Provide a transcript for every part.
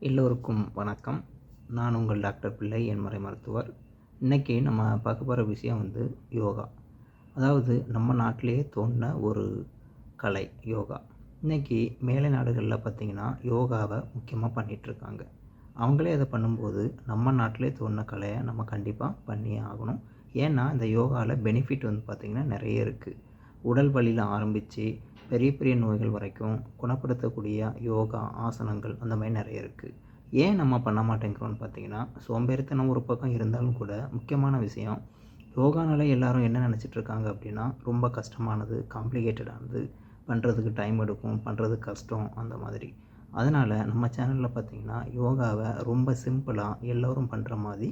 எல்லோருக்கும் வணக்கம். நான் உங்கள் டாக்டர் பிள்ளை, என்மறை மருத்துவர். இன்றைக்கி நம்ம பார்க்க போகிற விஷயம் யோகா. அதாவது நம்ம நாட்டிலேயே தோன்றின ஒரு கலை யோகா. இன்றைக்கி மேலை நாடுகளில் பார்த்திங்கன்னா யோகாவை முக்கியமாக பண்ணிகிட்ருக்காங்க. அவங்களே அதை பண்ணும்போது நம்ம நாட்டிலே தோன்றின கலையை நம்ம கண்டிப்பாக பண்ணியே ஆகணும். ஏன்னா இந்த யோகாவில் பெனிஃபிட் பார்த்திங்கன்னா நிறைய இருக்குது. உடல் வலியில் ஆரம்பித்து பெரிய பெரிய நோய்கள் வரைக்கும் குணப்படுத்தக்கூடிய யோகா ஆசனங்கள் அந்த மாதிரி நிறைய இருக்குது. ஏன் நம்ம பண்ண மாட்டேங்கிறோன்னு பார்த்திங்கன்னா, சோம்பேறித்தனம் ஒரு பக்கம் இருந்தாலும் கூட முக்கியமான விஷயம், யோகானால எல்லோரும் என்ன நினச்சிட்ருக்காங்க அப்படின்னா, ரொம்ப கஷ்டமானது, காம்ப்ளிகேட்டடானது, பண்ணுறதுக்கு டைம் எடுக்கும், பண்ணுறதுக்கு கஷ்டம் அந்த மாதிரி. அதனால் நம்ம சேனலில் பார்த்திங்கன்னா யோகாவை ரொம்ப சிம்பிளாக எல்லோரும் பண்ணுற மாதிரி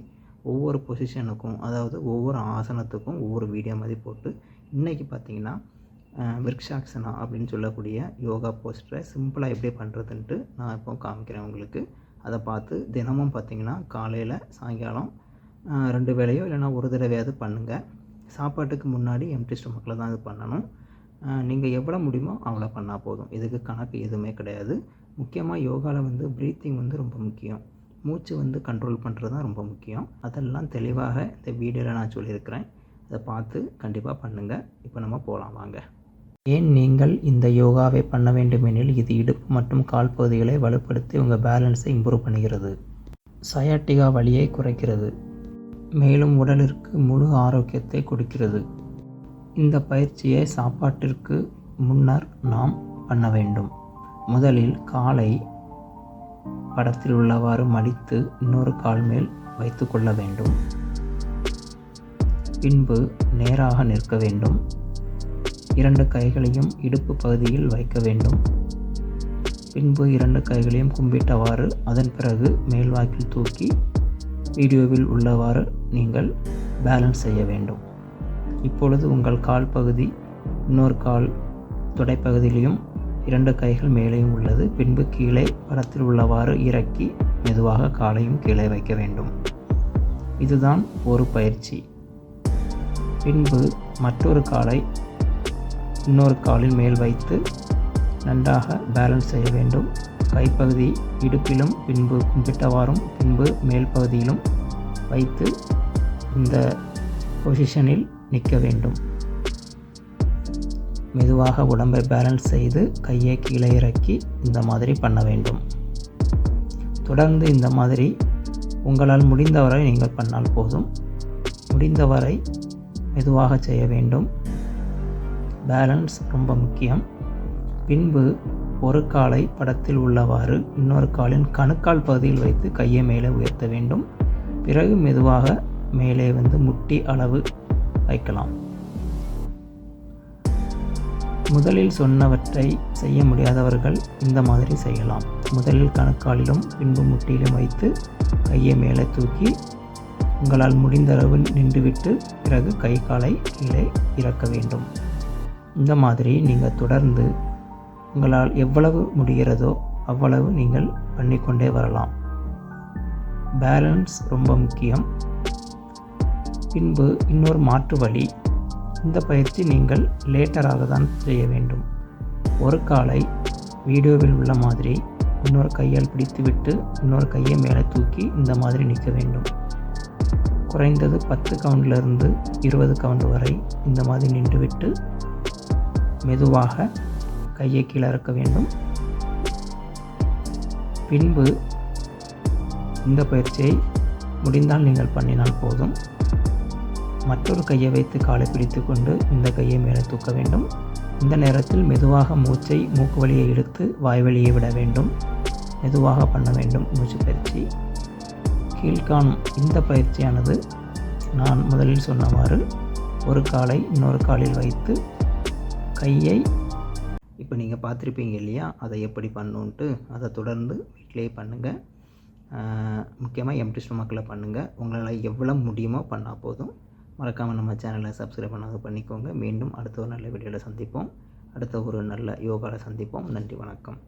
ஒவ்வொரு பொசிஷனுக்கும், அதாவது ஒவ்வொரு ஆசனத்துக்கும் ஒவ்வொரு வீடியோ மாதிரி போட்டு இன்றைக்கி பார்த்திங்கன்னா விருக்ஷாசனா அப்படின்னு சொல்லக்கூடிய யோகா போஸ்டரை சிம்பிளாக எப்படி பண்ணுறதுன்ட்டு நான் இப்போ காமிக்கிறேன் உங்களுக்கு. அதை பார்த்து தினமும் பார்த்திங்கன்னா காலையில் சாயங்காலம் 2 வேளையோ இல்லைனா ஒரு தடவையாவது பண்ணுங்கள். சாப்பாட்டுக்கு முன்னாடி எம்டி ஸ்டொமக்கில் தான் இது பண்ணணும். நீங்கள் எவ்வளோ முடியுமோ அவ்வளோ பண்ணால் போதும். இதுக்கு கணக்கு எதுவுமே கிடையாது. முக்கியமாக யோகாவில் ப்ரீத்திங் ரொம்ப முக்கியம். மூச்சு கண்ட்ரோல் பண்ணுறது தான் ரொம்ப முக்கியம். அதெல்லாம் தெளிவாக இந்த வீடியோவில் நான் சொல்லியிருக்கிறேன். அதை பார்த்து கண்டிப்பாக பண்ணுங்கள். இப்போ நம்ம போகலாம் வாங்க. ஏன் நீங்கள் இந்த யோகாவை பண்ண வேண்டுமெனில், இது இடுப்பு மற்றும் கால் பகுதிகளை வலுப்படுத்தி உங்கள் பேலன்ஸை இம்ப்ரூவ் பண்ணுகிறது. சயாட்டிகா வலியை குறைக்கிறது. மேலும் உடலிற்கு முழு ஆரோக்கியத்தை கொடுக்கிறது. இந்த பயிற்சியை சாப்பாட்டிற்கு முன்னர் நாம் பண்ண வேண்டும். முதலில் காலை படத்தில் உள்ளவாறு மடித்து இன்னொரு கால் மேல் வைத்து கொள்ள வேண்டும். பின்பு நேராக நிற்க வேண்டும். 2 கைகளையும் இடுப்பு பகுதியில் வைக்க வேண்டும். பின்பு 2 கைகளையும் கும்பிட்டவாறு அதன் பிறகு மேல்வாக்கில் தூக்கி வீடியோவில் உள்ளவாறு நீங்கள் பேலன்ஸ் செய்ய வேண்டும். இப்பொழுது உங்கள் கால் பகுதி இன்னொரு கால் தொடைப்பகுதியிலையும் 2 கைகள் மேலேயும் உள்ளது. பின்பு கீழே படத்தில் உள்ளவாறு இறக்கி மெதுவாக காலையும் கீழே வைக்க வேண்டும். இதுதான் ஒரு பயிற்சி. பின்பு மற்றொரு காலை இன்னொரு காலில் மேல் வைத்து நன்றாக பேலன்ஸ் செய்ய வேண்டும். கைப்பகுதி இடுப்பிலும் பின்பு கும்பிட்டவாறும் பின்பு மேல் பகுதியிலும் வைத்து இந்த பொசிஷனில் நிற்க வேண்டும். மெதுவாக உடம்பை பேலன்ஸ் செய்து கையை கீழே இறக்கி இந்த மாதிரி பண்ண வேண்டும். தொடர்ந்து இந்த மாதிரி உங்களால் முடிந்தவரை நீங்கள் பண்ணால் போதும். முடிந்தவரை மெதுவாக செய்ய வேண்டும். பேலன்ஸ் ரொம்ப முக்கியம். பின்பு ஒரு காலை படத்தில் உள்ளவாறு இன்னொரு காலின் கணுக்கால் பகுதியில் வைத்து கையை மேலே உயர்த்த வேண்டும். பிறகு மெதுவாக மேலே முட்டி அளவு வைக்கலாம். முதலில் சொன்னவற்றை செய்ய முடியாதவர்கள் இந்த மாதிரி செய்யலாம். முதலில் கணுக்காலிலும் பின்பு முட்டியிலும் வைத்து கையை மேலே தூக்கி உங்களால் முடிந்தளவு நின்றுவிட்டு பிறகு கை காலை கீழே இறக்க வேண்டும். இந்த மாதிரி நீங்கள் தொடர்ந்து உங்களால் எவ்வளவு முடிகிறதோ அவ்வளவு நீங்கள் பண்ணிக்கொண்டே வரலாம். பேலன்ஸ் ரொம்ப முக்கியம். பின்பு இன்னொரு மாற்று வழி. இந்த பயிற்சி நீங்கள் லேட்டராக தான் செய்ய வேண்டும். ஒரு காலை வீடியோவில் உள்ள மாதிரி இன்னொரு கையால் பிடித்துவிட்டு இன்னொரு கையை மேலே தூக்கி இந்த மாதிரி நிற்க வேண்டும். குறைந்தது 10 கவுண்டிலிருந்து 20 கவுண்ட் வரை இந்த மாதிரி நின்றுவிட்டு மெதுவாக கையை கீழே இறக்க வேண்டும். பின்பு இந்த பயிற்சியை முடிந்தால் நீங்கள் பண்ணினால் போதும். மற்றொரு கையை வைத்து காலை பிடித்து கொண்டு இந்த கையை மேலே தூக்க வேண்டும். இந்த நேரத்தில் மெதுவாக மூக்கு வழியை இழுத்து வாய் வழியை விட வேண்டும். மெதுவாக பண்ண வேண்டும் மூச்சு பயிற்சி. கீழ்காணும் இந்த பயிற்சியானது நான் முதலில் சொன்னவாறு ஒரு காலை இன்னொரு காலில் வைத்து கையை இப்போ நீங்கள் பார்த்துருப்பீங்க இல்லையா, அதை எப்படி பண்ணணுன்ட்டு. அதை தொடர்ந்து வீட்டிலேயே பண்ணுங்கள். முக்கியமாக எம்டி ஸ்டொமக்கில் பண்ணுங்கள். உங்களால் எவ்வளோ முடியுமோ பண்ணால் போதும். மறக்காமல் நம்ம சேனலை சப்ஸ்கிரைப் பண்ணாத பண்ணிக்கோங்க. மீண்டும் அடுத்த ஒரு நல்ல வீடியோவில் சந்திப்போம். அடுத்த ஒரு நல்ல யோகாவில் சந்திப்போம். நன்றி, வணக்கம்.